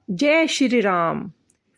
जय श्री राम।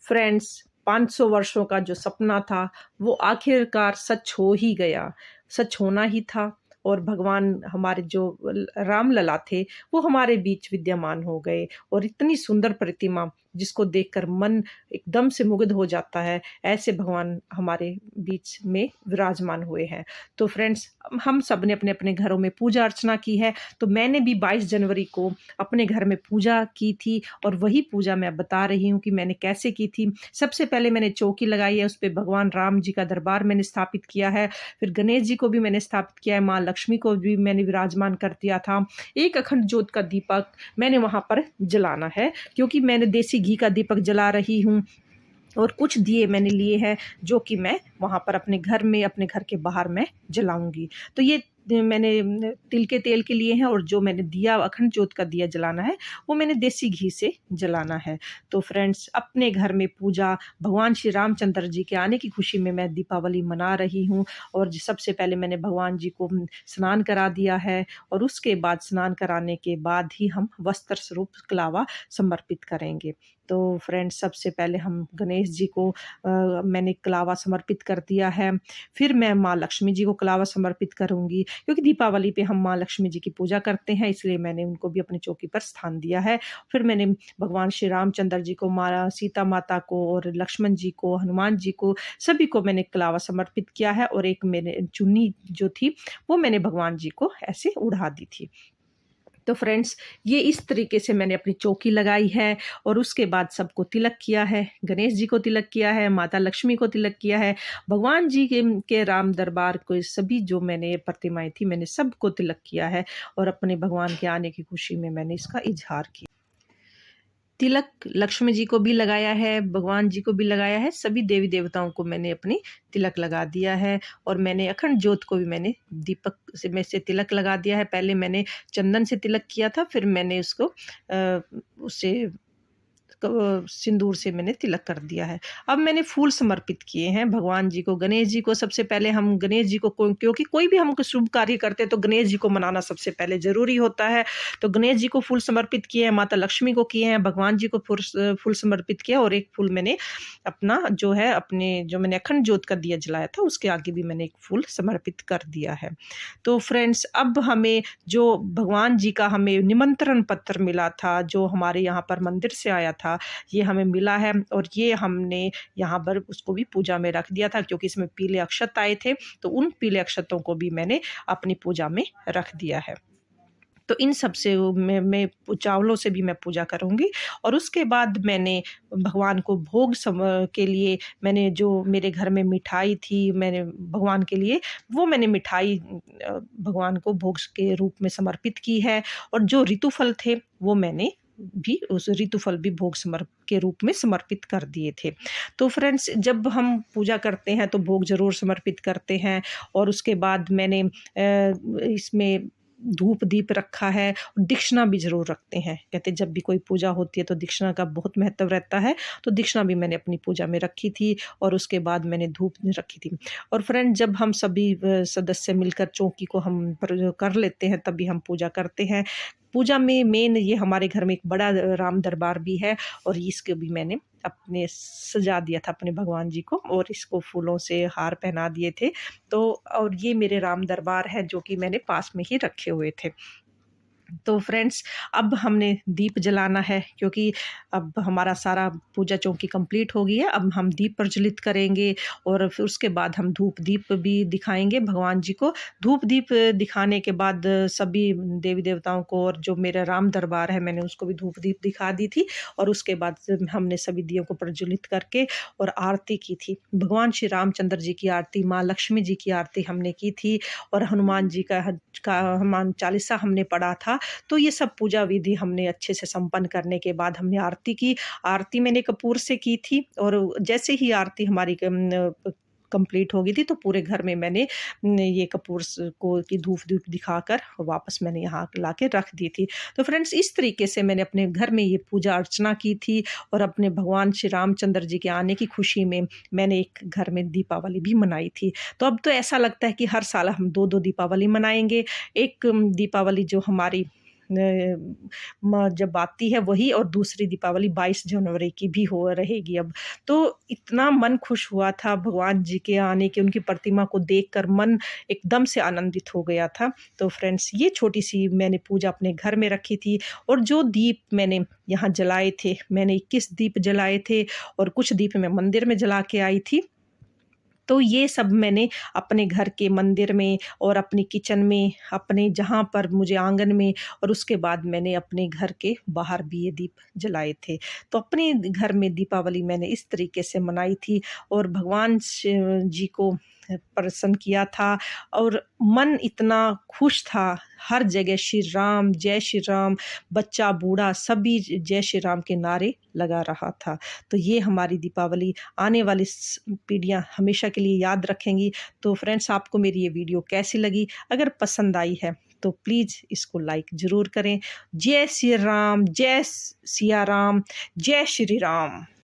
फ्रेंड्स, 500 वर्षों का जो सपना था वो आखिरकार सच हो ही गया। सच होना ही था और भगवान हमारे जो राम लला थे वो हमारे बीच विद्यमान हो गए और इतनी सुंदर प्रतिमा जिसको देखकर मन एकदम से मुग्ध हो जाता है, ऐसे भगवान हमारे बीच में विराजमान हुए हैं। तो फ्रेंड्स, हम सब ने अपने अपने घरों में पूजा अर्चना की है। तो मैंने भी 22 जनवरी को अपने घर में पूजा की थी और वही पूजा मैं बता रही हूँ कि मैंने कैसे की थी। सबसे पहले मैंने चौकी लगाई है, उस पे भगवान राम जी का दरबार मैंने स्थापित किया है। फिर गणेश जी को भी मैंने स्थापित किया है, माँ लक्ष्मी को भी मैंने विराजमान कर दिया था। एक अखंड ज्योत का दीपक मैंने वहाँ पर जलाना है, क्योंकि मैंने देसी घी का दीपक जला रही हूँ और कुछ दिए मैंने लिए हैं जो कि मैं वहाँ पर अपने घर में, अपने घर के बाहर मैं जलाऊँगी। तो ये मैंने तिल के तेल के लिए हैं और जो मैंने दिया अखंड ज्योत का दिया जलाना है, वो मैंने देसी घी से जलाना है। तो फ्रेंड्स, अपने घर में पूजा भगवान श्री रामचंद्र जी के आने की खुशी में मैं दीपावली मना रही हूँ और सबसे पहले मैंने भगवान जी को स्नान करा दिया है और उसके बाद स्नान कराने के बाद ही हम वस्त्र स्वरूप कलावा समर्पित करेंगे। तो फ्रेंड्स, सबसे पहले हम गणेश जी को मैंने कलावा समर्पित कर दिया है। फिर मैं माँ लक्ष्मी जी को कलावा समर्पित करूँगी, क्योंकि दीपावली पे हम माँ लक्ष्मी जी की पूजा करते हैं, इसलिए मैंने उनको भी अपनी चौकी पर स्थान दिया है। फिर मैंने भगवान श्री रामचंद्र जी को, माँ सीता माता को और लक्ष्मण जी को, हनुमान जी को, सभी को मैंने कलावा समर्पित किया है और एक मैंने चुन्नी जो थी वो मैंने भगवान जी को ऐसे उड़ा दी थी। तो फ्रेंड्स, ये इस तरीके से मैंने अपनी चौकी लगाई है और उसके बाद सबको तिलक किया है। गणेश जी को तिलक किया है, माता लक्ष्मी को तिलक किया है, भगवान जी के राम दरबार को सभी जो मैंने प्रतिमाएँ थी मैंने सबको तिलक किया है और अपने भगवान के आने की खुशी में मैंने इसका इज़हार किया। तिलक लक्ष्मी जी को भी लगाया है, भगवान जी को भी लगाया है, सभी देवी-देवताओं को मैंने अपनी तिलक लगा दिया है और मैंने अखंड ज्योत को भी मैंने दीपक से में से तिलक लगा दिया है। पहले मैंने चंदन से तिलक किया था, फिर मैंने उसको उससे सिंदूर से मैंने तिलक कर दिया है। अब मैंने फूल समर्पित किए हैं भगवान जी को, गणेश जी को। सबसे पहले हम गणेश जी को क्योंकि कोई भी हम शुभ कार्य करते हैं तो गणेश जी को मनाना सबसे पहले ज़रूरी होता है। तो गणेश जी को फूल समर्पित किए हैं, माता लक्ष्मी को किए हैं, भगवान जी को फूल समर्पित किया और एक फूल मैंने अपना जो है अपने जो मैंने अखंड ज्योत का दिया जलाया था उसके आगे भी मैंने एक फूल समर्पित कर दिया है। तो फ्रेंड्स, अब हमें जो भगवान जी का हमें निमंत्रण पत्र मिला था, जो हमारे यहाँ पर मंदिर से आया था, ये हमें मिला है और ये हमने यहाँ पर उसको भी पूजा में रख दिया था, क्योंकि इसमें पीले अक्षत आए थे, तो उन पीले अक्षतों को भी मैंने अपनी पूजा में रख दिया है। तो इन सब से मैं चावलों से भी मैं पूजा करूँगी और उसके बाद मैंने भगवान को भोग के लिए मैंने जो मेरे घर में मिठाई थी, मैंने भगवान के लिए वो मैंने मिठाई भगवान को भोग के रूप में समर्पित की है और जो ऋतुफल थे वो मैंने भी उस ऋतुफल भी भोग के रूप में समर्पित कर दिए थे। तो फ्रेंड्स, जब हम पूजा करते हैं तो भोग ज़रूर समर्पित करते हैं और उसके बाद मैंने इसमें धूप दीप रखा है, दक्षिणा भी ज़रूर रखते हैं। कहते जब भी कोई पूजा होती है तो दक्षिणा का बहुत महत्व रहता है, तो दक्षिणा भी मैंने अपनी पूजा में रखी थी और उसके बाद मैंने धूप रखी थी। और फ्रेंड, जब हम सभी सदस्य मिलकर चौकी को हम कर लेते हैं तभी हम पूजा करते हैं। पूजा में मेन ये हमारे घर में एक बड़ा राम दरबार भी है और इसको भी मैंने अपने सजा दिया था अपने भगवान जी को और इसको फूलों से हार पहना दिए थे। तो और ये मेरे राम दरबार है जो कि मैंने पास में ही रखे हुए थे। तो फ्रेंड्स, अब हमने दीप जलाना है, क्योंकि अब हमारा सारा पूजा चौकी कंप्लीट हो गई है। अब हम दीप प्रज्वलित करेंगे और फिर उसके बाद हम धूप दीप भी दिखाएँगे भगवान जी को। धूप दीप दिखाने के बाद सभी देवी-देवताओं को और जो मेरा राम दरबार है मैंने उसको भी धूप दीप दिखा दी थी और उसके बाद हमने सभी दियों को प्रज्वलित करके और आरती की थी। भगवान श्री रामचंद्र जी की आरती, माँ लक्ष्मी जी की आरती हमने की थी और हनुमान जी का हनुमान चालीसा हमने पढ़ा था। तो ये सब पूजा विधि हमने अच्छे से संपन्न करने के बाद हमने आरती की। आरती मैंने कपूर से की थी और जैसे ही आरती हमारी कंप्लीट हो गई थी तो पूरे घर में मैंने ये कपूर को की धूप-धूप दिखाकर वापस मैंने यहाँ लाके रख दी थी। तो फ्रेंड्स, इस तरीके से मैंने अपने घर में ये पूजा अर्चना की थी और अपने भगवान श्री रामचंद्र जी के आने की खुशी में मैंने एक घर में दीपावली भी मनाई थी। तो अब तो ऐसा लगता है कि हर साल हम 2-2 दीपावली मनाएँगे। एक दीपावली जो हमारी जब आती है वही, और दूसरी दीपावली 22 जनवरी की भी हो रहेगी अब। तो इतना मन खुश हुआ था भगवान जी के आने के, उनकी प्रतिमा को देखकर मन एकदम से आनंदित हो गया था। तो फ्रेंड्स, ये छोटी-सी मैंने पूजा अपने घर में रखी थी, और जो दीप मैंने यहाँ जलाए थे, मैंने 21 दीप जलाए थे और कुछ दीप मैं मंदिर में जला के आई थी। तो ये सब मैंने अपने घर के मंदिर में और अपनी किचन में, अपने जहाँ पर मुझे आँगन में, और उसके बाद मैंने अपने घर के बाहर भी ये दीप जलाए थे। तो अपने घर में दीपावली मैंने इस तरीके से मनाई थी, और भगवान शिव जी को प्रसन्न किया था, और मन इतना खुश था। हर जगह श्री राम, बच्चा बूढ़ा सभी जय श्री राम के नारे लगा रहा था। तो ये हमारी दीपावली आने वाली पीढ़ियाँ हमेशा के लिए याद रखेंगी। तो फ्रेंड्स, आपको मेरी ये वीडियो कैसी लगी? अगर पसंद आई है तो प्लीज़ इसको लाइक ज़रूर करें। जय श्री राम, जय सिया राम, जय श्री राम।